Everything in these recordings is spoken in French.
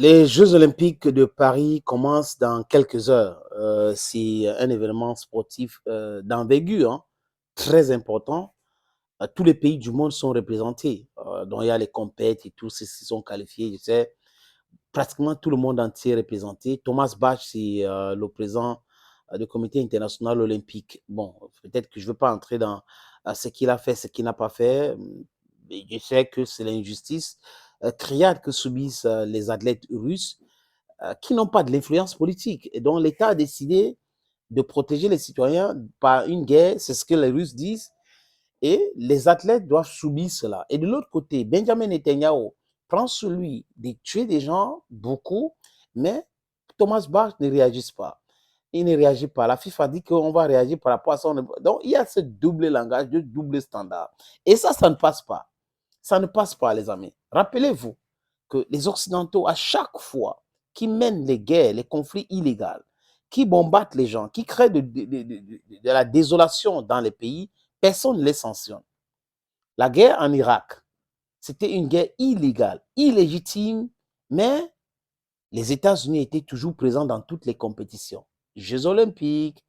Les Jeux olympiques de Paris commencent dans quelques heures. C'est un événement sportif d'envergure, hein, très important. Tous les pays du monde sont représentés. Donc, il y a les compètes et tous ceux qui sont qualifiés. Je sais, pratiquement tout le monde entier est représenté. Thomas Bach, c'est le président du comité international olympique. Bon, peut-être que je ne veux pas entrer dans ce qu'il a fait, ce qu'il n'a pas fait. Mais je sais que c'est l'injustice criarde que subissent les athlètes russes qui n'ont pas de l'influence politique. Et donc, l'État a décidé de protéger les citoyens par une guerre, c'est ce que les Russes disent, et les athlètes doivent subir cela. Et de l'autre côté, Benjamin Netanyahu prend sur lui de tuer des gens, beaucoup, mais Thomas Bach ne réagit pas. Il ne réagit pas. La FIFA dit qu'on va réagir par rapport à ça. Donc, il y a ce double langage, ce double standard. Et ça ne passe pas. Ça ne passe pas, les amis. Rappelez-vous que les Occidentaux, à chaque fois qu'ils mènent les guerres, les conflits illégaux, qui bombardent les gens, qui créent de la désolation dans les pays, personne ne les sanctionne. La guerre en Irak, c'était une guerre illégale, illégitime, mais les États-Unis étaient toujours présents dans toutes les compétitions. Jeux olympiques,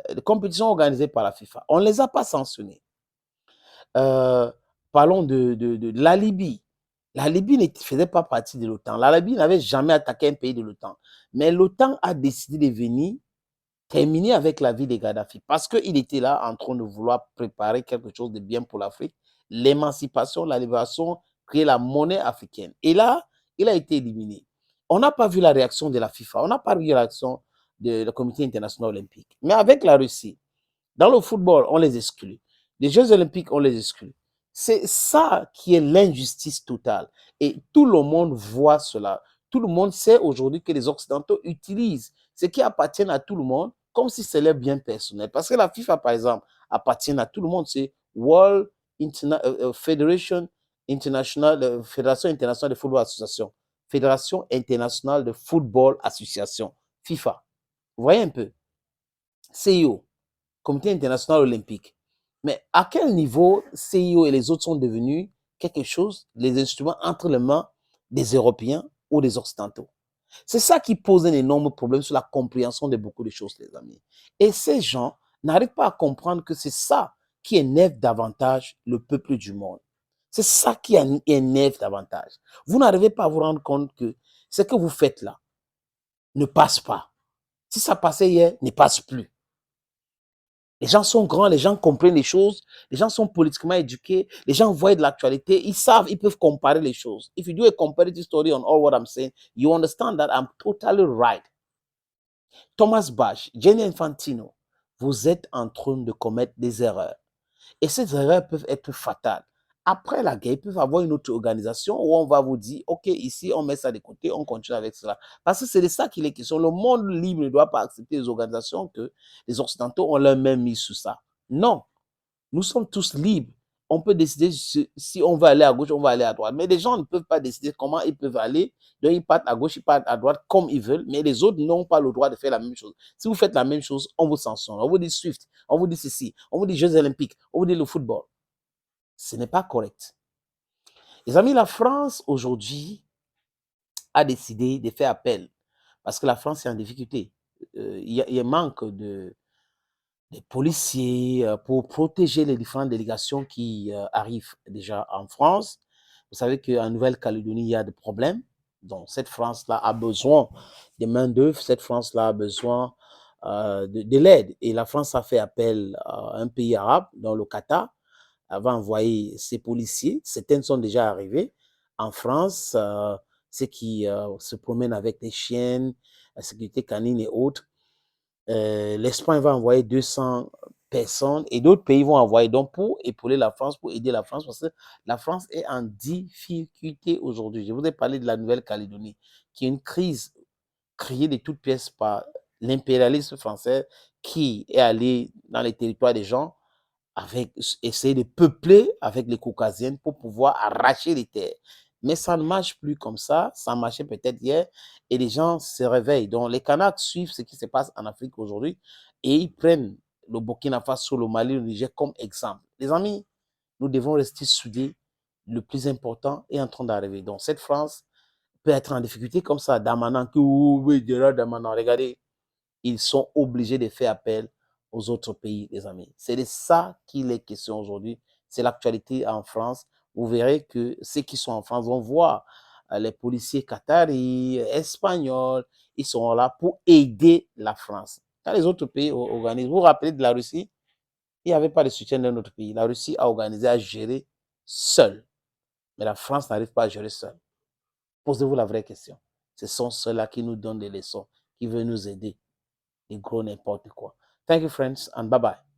les compétitions organisées par la FIFA. On ne les a pas sanctionnés. Euh, Parlons de la Libye. La Libye ne faisait pas partie de l'OTAN. La Libye n'avait jamais attaqué un pays de l'OTAN. Mais l'OTAN a décidé de venir terminer avec la vie de Gaddafi parce qu'il était là en train de vouloir préparer quelque chose de bien pour l'Afrique, l'émancipation, la libération, créer la monnaie africaine. Et là, il a été éliminé. On n'a pas vu la réaction de la FIFA, on n'a pas vu la réaction du comité international olympique. Mais avec la Russie, dans le football, on les exclut. Les Jeux olympiques, on les exclut. C'est ça qui est l'injustice totale. Et tout le monde voit cela. Tout le monde sait aujourd'hui que les Occidentaux utilisent ce qui appartient à tout le monde comme si c'était leur bien personnel. Parce que la FIFA, par exemple, appartient à tout le monde. C'est World Federation International, Fédération internationale de football association. Fédération internationale de football association. FIFA. Vous voyez un peu? CIO. Comité international olympique. Mais à quel niveau CIO et les autres sont devenus quelque chose, les instruments entre les mains des Européens ou des Occidentaux? C'est ça qui pose un énorme problème sur la compréhension de beaucoup de choses, les amis. Et ces gens n'arrivent pas à comprendre que c'est ça qui énerve davantage le peuple du monde. C'est ça qui énerve davantage. Vous n'arrivez pas à vous rendre compte que ce que vous faites là ne passe pas. Si ça passait hier, ne passe plus. Les gens sont grands, les gens comprennent les choses, les gens sont politiquement éduqués, les gens voient de l'actualité, ils savent, ils peuvent comparer les choses. If you do a comparative story on all what I'm saying, you understand that I'm totally right. Thomas Bach, Gianni Infantino, vous êtes en train de commettre des erreurs. Et ces erreurs peuvent être fatales. Après la guerre, il peut y avoir une autre organisation où on va vous dire, OK, ici, on met ça de côté, on continue avec cela. Parce que c'est de ça qu'il est question. Le monde libre ne doit pas accepter les organisations que les Occidentaux ont leur main mise sur ça. Non, nous sommes tous libres. On peut décider si on veut aller à gauche, on va aller à droite. Mais les gens ne peuvent pas décider comment ils peuvent aller. Donc, ils partent à gauche, ils partent à droite comme ils veulent. Mais les autres n'ont pas le droit de faire la même chose. Si vous faites la même chose, on vous sanctionne. On vous dit Swift, on vous dit ceci, on vous dit Jeux olympiques, on vous dit le football. Ce n'est pas correct. Les amis, la France, aujourd'hui, a décidé de faire appel. Parce que la France est en difficulté. Il y a un manque des policiers pour protéger les différentes délégations qui arrivent déjà en France. Vous savez qu'en Nouvelle-Calédonie, il y a des problèmes. Donc, cette France-là a besoin de main-d'œuvre. Cette France-là a besoin de l'aide. Et la France a fait appel à un pays arabe, dans le Qatar, va envoyer ses policiers. Certains sont déjà arrivés en France, ceux qui se promènent avec des chiennes, la sécurité canine et autres. L'Espagne va envoyer 200 personnes et d'autres pays vont envoyer donc pour épauler la France, pour aider la France, parce que la France est en difficulté aujourd'hui. Je vous ai parlé de la Nouvelle-Calédonie, qui est une crise créée de toutes pièces par l'impérialisme français qui est allé dans les territoires des gens avec essayer de peupler avec les caucasiennes pour pouvoir arracher les terres. Mais ça ne marche plus comme ça marchait peut-être hier et les gens se réveillent. Donc les Kanaks suivent ce qui se passe en Afrique aujourd'hui et ils prennent le Burkina Faso, le Mali, le Niger comme exemple. Les amis, nous devons rester soudés. Le plus important est en train d'arriver. Donc cette France peut être en difficulté comme ça. Damanan, oui, Damanan, regardez, ils sont obligés de faire appel aux autres pays, les amis. C'est de ça qu'il est question aujourd'hui. C'est l'actualité en France. Vous verrez que ceux qui sont en France vont voir les policiers qataris, espagnols, ils sont là pour aider la France. Quand les autres pays organisent, vous vous rappelez de la Russie, il n'y avait pas de soutien d'un autre pays. La Russie a organisé, a géré seule. Mais la France n'arrive pas à gérer seule. Posez-vous la vraie question. Ce sont ceux-là qui nous donnent des leçons, qui veulent nous aider. Et gros n'importe quoi. Thank you, friends, and bye-bye.